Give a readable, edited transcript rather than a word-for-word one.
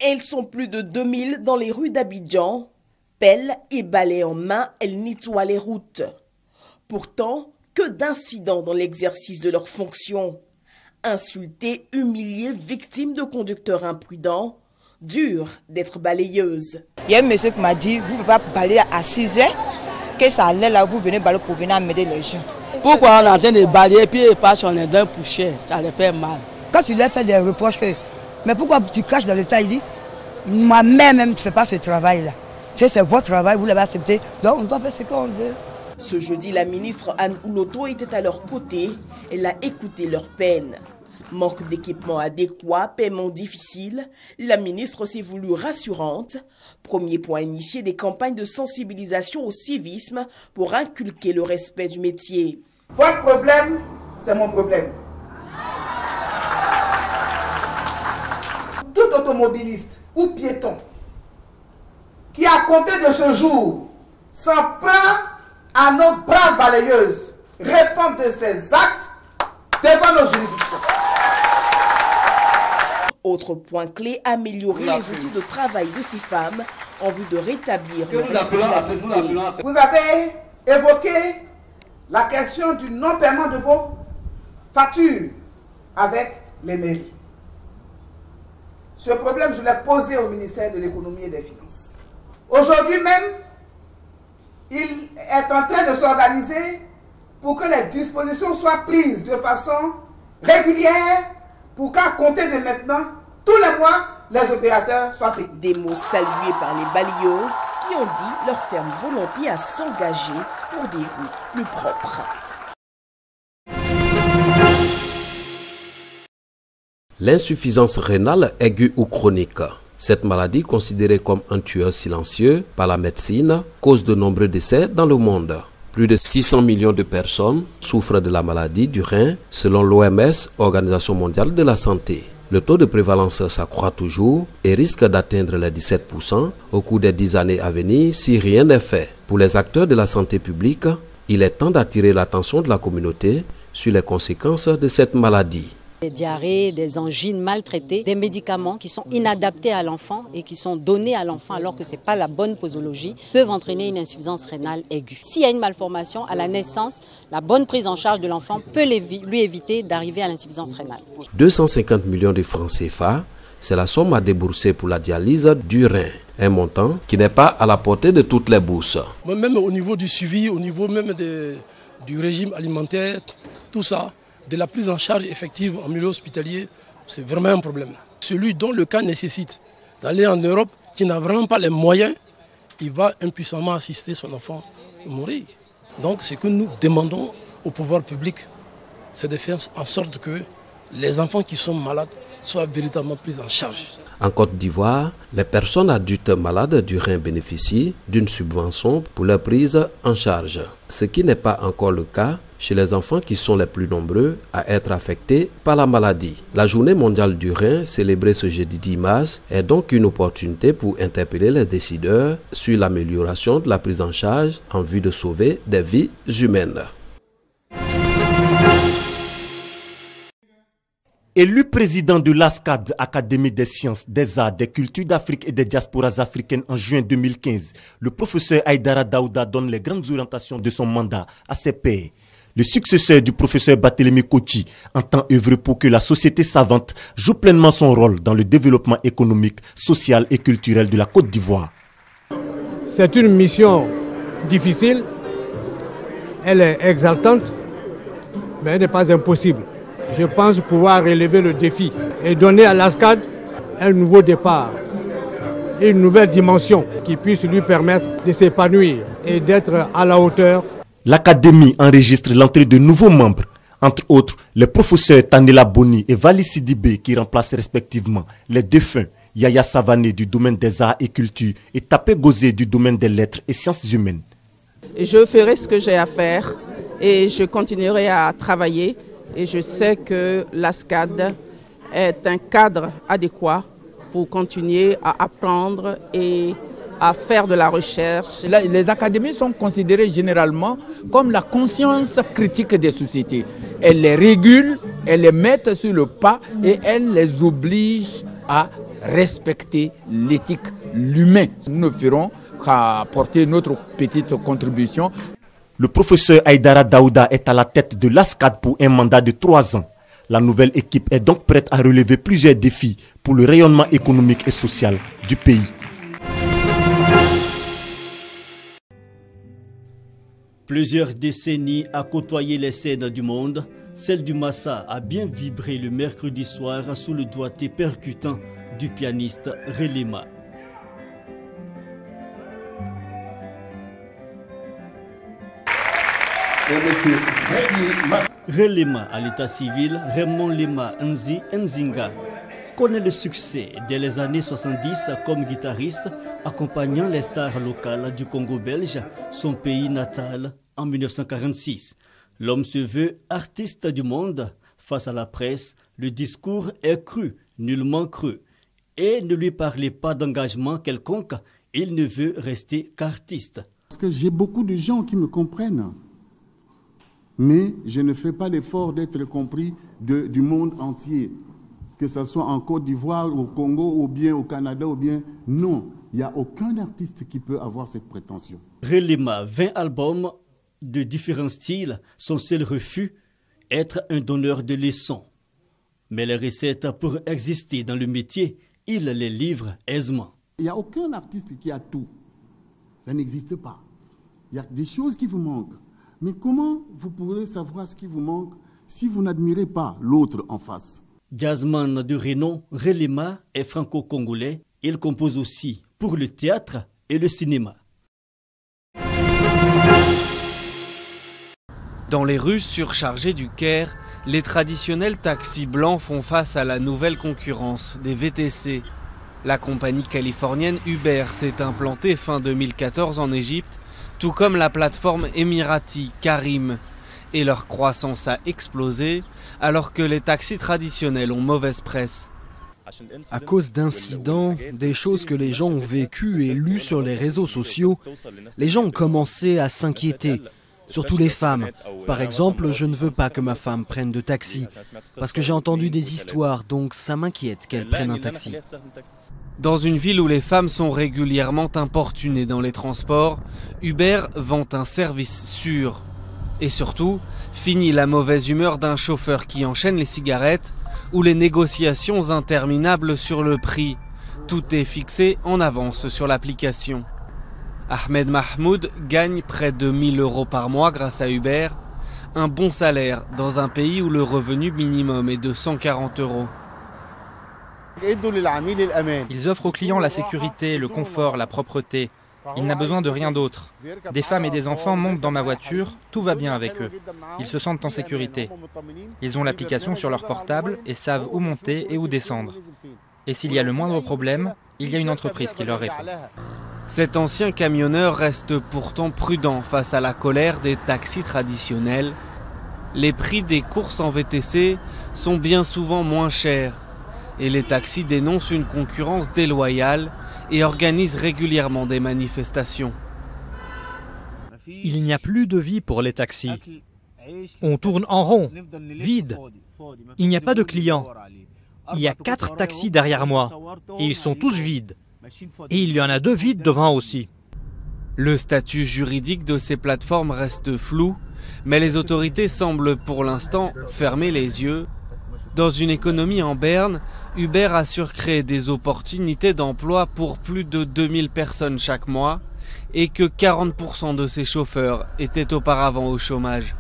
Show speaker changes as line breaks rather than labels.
Elles sont plus de 2000 dans les rues d'Abidjan. Pelles et balais en main, elles nettoient les routes. Pourtant, que d'incidents dans l'exercice de leurs fonctions. Insultées, humiliées, victimes de conducteurs imprudents. Dur d'être balayeuse.
Il y a un monsieur qui m'a dit, vous ne pouvez pas balayer à 6 heures, que ça allait là, vous venez balayer pour venir m'aider les gens.
Pourquoi on est en train de balayer puis ils passent sur les dents pour cher, ça les fait mal.
Quand tu leur fais des reproches, mais pourquoi tu caches dans l'état, il dit, ma mère même ne fait pas ce travail-là. C'est votre travail, vous l'avez accepté, donc on doit faire ce qu'on veut.
Ce jeudi, la ministre Anne Ouloto était à leur côté. Elle a écouté leur peine. Manque d'équipement adéquat, paiement difficile, la ministre s'est voulue rassurante. Premier point, initier des campagnes de sensibilisation au civisme pour inculquer le respect du métier.
Votre problème, c'est mon problème. Tout automobiliste ou piéton qui a compté de ce jour s'en prend à nos braves balayeuses répond de ses actes devant nos juridictions.
Autre point clé, améliorer les outils de travail de ces femmes en vue de rétablir leur responsabilité.
Vous avez évoqué la question du non-paiement de vos factures avec les mairies. Ce problème, je l'ai posé au ministère de l'Économie et des Finances. Aujourd'hui même, il est en train de s'organiser pour que les dispositions soient prises de façon régulière pour qu'à compter de maintenant, tous les mois, les opérateurs soient pris.
Des mots salués par les balayeuses qui ont dit leur ferme volonté à s'engager pour des rues plus propres.
L'insuffisance rénale aiguë ou chronique. Cette maladie, considérée comme un tueur silencieux par la médecine, cause de nombreux décès dans le monde. Plus de 600 millions de personnes souffrent de la maladie du rein, selon l'OMS, Organisation mondiale de la santé. Le taux de prévalence s'accroît toujours et risque d'atteindre les 17% au cours des 10 années à venir si rien n'est fait. Pour les acteurs de la santé publique, il est temps d'attirer l'attention de la communauté sur les conséquences de cette maladie.
Des diarrhées, des angines maltraitées, des médicaments qui sont inadaptés à l'enfant et qui sont donnés à l'enfant alors que ce n'est pas la bonne posologie, peuvent entraîner une insuffisance rénale aiguë. S'il y a une malformation à la naissance, la bonne prise en charge de l'enfant peut lui éviter d'arriver à l'insuffisance rénale.
250 millions de francs CFA, c'est la somme à débourser pour la dialyse du rein. Un montant qui n'est pas à la portée de toutes les bourses.
Même au niveau du suivi, au niveau même du régime alimentaire, tout ça, de la prise en charge effective en milieu hospitalier, c'est vraiment un problème. Celui dont le cas nécessite d'aller en Europe, qui n'a vraiment pas les moyens, il va impuissamment assister son enfant à mourir. Donc ce que nous demandons au pouvoir public, c'est de faire en sorte que les enfants qui sont malades soient véritablement pris en charge.
En Côte d'Ivoire, les personnes adultes malades du rein bénéficient d'une subvention pour leur prise en charge, ce qui n'est pas encore le cas chez les enfants qui sont les plus nombreux à être affectés par la maladie. La journée mondiale du rein, célébrée ce jeudi 10 mars, est donc une opportunité pour interpeller les décideurs sur l'amélioration de la prise en charge en vue de sauver des vies humaines.
Élu président de l'ASCAD, Académie des sciences, des arts, des cultures d'Afrique et des diasporas africaines en juin 2015, le professeur Aïdara Daouda donne les grandes orientations de son mandat à ses pairs. Le successeur du professeur Barthélémy Kochi entend œuvrer pour que la société savante joue pleinement son rôle dans le développement économique, social et culturel de la Côte d'Ivoire.
C'est une mission difficile, elle est exaltante, mais elle n'est pas impossible. Je pense pouvoir relever le défi et donner à l'ASCAD un nouveau départ, une nouvelle dimension qui puisse lui permettre de s'épanouir et d'être à la hauteur.
L'Académie enregistre l'entrée de nouveaux membres, entre autres les professeurs Tanela Boni et Vali Sidibé qui remplacent respectivement les défunts Yaya Savané du domaine des arts et culture et Tapé Gozé du domaine des lettres et sciences humaines.
Je ferai ce que j'ai à faire et je continuerai à travailler. Et je sais que l'ASCAD est un cadre adéquat pour continuer à apprendre et à faire de la recherche.
Les académies sont considérées généralement comme la conscience critique des sociétés. Elles les régulent, elles les mettent sur le pas et elles les obligent à respecter l'éthique, l'humain. Nous ne ferons qu'à apporter notre petite contribution.
Le professeur Aïdara Daouda est à la tête de l'ASCAD pour un mandat de 3 ans. La nouvelle équipe est donc prête à relever plusieurs défis pour le rayonnement économique et social du pays.
Plusieurs décennies à côtoyer les scènes du monde, celle du Massa a bien vibré le mercredi soir sous le doigté percutant du pianiste Relema. Relema à l'état civil, Raymond Lema Nzi Nzinga connaît le succès dès les années 70 comme guitariste, accompagnant les stars locales du Congo belge, son pays natal, en 1946. L'homme se veut artiste du monde. Face à la presse, le discours est cru, nullement creux. Et ne lui parlez pas d'engagement quelconque, il ne veut rester qu'artiste.
Parce que j'ai beaucoup de gens qui me comprennent. Mais je ne fais pas l'effort d'être compris du monde entier. Que ce soit en Côte d'Ivoire, au Congo, ou bien au Canada, ou bien... Non, il n'y a aucun artiste qui peut avoir cette prétention.
Relema, 20 albums de différents styles, son seul refus, être un donneur de leçons. Mais les recettes pour exister dans le métier, il les livre aisément.
Il n'y a aucun artiste qui a tout. Ça n'existe pas. Il y a des choses qui vous manquent. Mais comment vous pourrez savoir ce qui vous manque si vous n'admirez pas l'autre en face?
Jazzman de renom, Relema est franco-congolais. Il compose aussi pour le théâtre et le cinéma.
Dans les rues surchargées du Caire, les traditionnels taxis blancs font face à la nouvelle concurrence des VTC. La compagnie californienne Uber s'est implantée fin 2014 en Égypte, tout comme la plateforme émirati Careem. Et leur croissance a explosé, alors que les taxis traditionnels ont mauvaise presse.
À cause d'incidents, des choses que les gens ont vécues et lues sur les réseaux sociaux, les gens ont commencé à s'inquiéter, surtout les femmes. Par exemple, je ne veux pas que ma femme prenne de taxi, parce que j'ai entendu des histoires, donc ça m'inquiète qu'elle prenne un taxi.
Dans une ville où les femmes sont régulièrement importunées dans les transports, Uber vend un service sûr. Et surtout, fini la mauvaise humeur d'un chauffeur qui enchaîne les cigarettes ou les négociations interminables sur le prix. Tout est fixé en avance sur l'application. Ahmed Mahmoud gagne près de 1 000 € par mois grâce à Uber, un bon salaire dans un pays où le revenu minimum est de 140 €.
Ils offrent aux clients la sécurité, le confort, la propreté. Il n'a besoin de rien d'autre. Des femmes et des enfants montent dans ma voiture, tout va bien avec eux. Ils se sentent en sécurité. Ils ont l'application sur leur portable et savent où monter et où descendre. Et s'il y a le moindre problème, il y a une entreprise qui leur répond.
Cet ancien camionneur reste pourtant prudent face à la colère des taxis traditionnels. Les prix des courses en VTC sont bien souvent moins chers. Et les taxis dénoncent une concurrence déloyale et organisent régulièrement des manifestations.
Il n'y a plus de vie pour les taxis. On tourne en rond, vide. Il n'y a pas de clients. Il y a 4 taxis derrière moi et ils sont tous vides. Et il y en a 2 vides devant aussi.
Le statut juridique de ces plateformes reste flou, mais les autorités semblent pour l'instant fermer les yeux. Dans une économie en berne, Uber assure créer des opportunités d'emploi pour plus de 2000 personnes chaque mois et que 40% de ses chauffeurs étaient auparavant au chômage.